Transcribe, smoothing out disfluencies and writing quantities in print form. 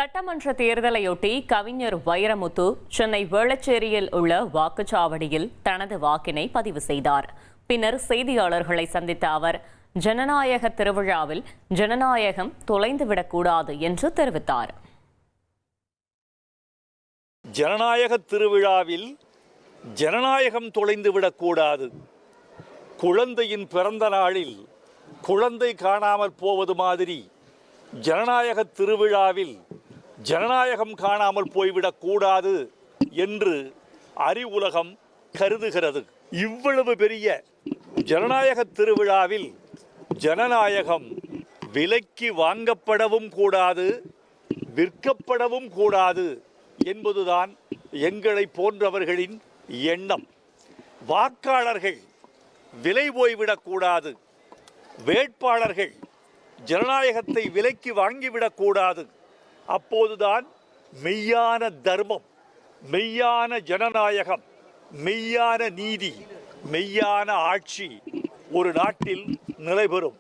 சட்டமன்ற தேர்தலையொட்டி கவிஞர் வைரமுத்து சென்னை வேளச்சேரியில் உள்ள வாக்குச்சாவடியில் தனது வாக்கினை பதிவு செய்தார். பின்னர் செய்தியாளர்களை சந்தித்த அவர், ஜனநாயக திருவிழாவில் ஜனநாயகம் தொலைந்துவிடக்கூடாது என்று தெரிவித்தார். ஜனநாயக திருவிழாவில் ஜனநாயகம் தொலைந்துவிடக்கூடாது. குழந்தையின் பிறந்த நாளில் குழந்தை காணாமல் போவது மாதிரி ஜனநாயக திருவிழாவில் ஜனநாயகம் காணாமல் போய்விடக்கூடாது என்று அறிவுலகம் கருதுகிறது. இவ்வளவு பெரிய ஜனநாயக திருவிழாவில் ஜனநாயகம் விலைக்கு வாங்கப்படவும் கூடாது, விற்கப்படவும் கூடாது என்பதுதான் எங்களை போன்றவர்களின் எண்ணம். வாக்காளர்கள் விலை போய்விடக்கூடாது, வேட்பாளர்கள் ஜனநாயகத்தை விலைக்கு வாங்கிவிடக்கூடாது. அப்போதுதான் மெய்யான தர்மம், மெய்யான ஜனநாயகம், மெய்யான நீதி, மெய்யான ஆட்சி ஒரு நாட்டில் நிலைபெறும்.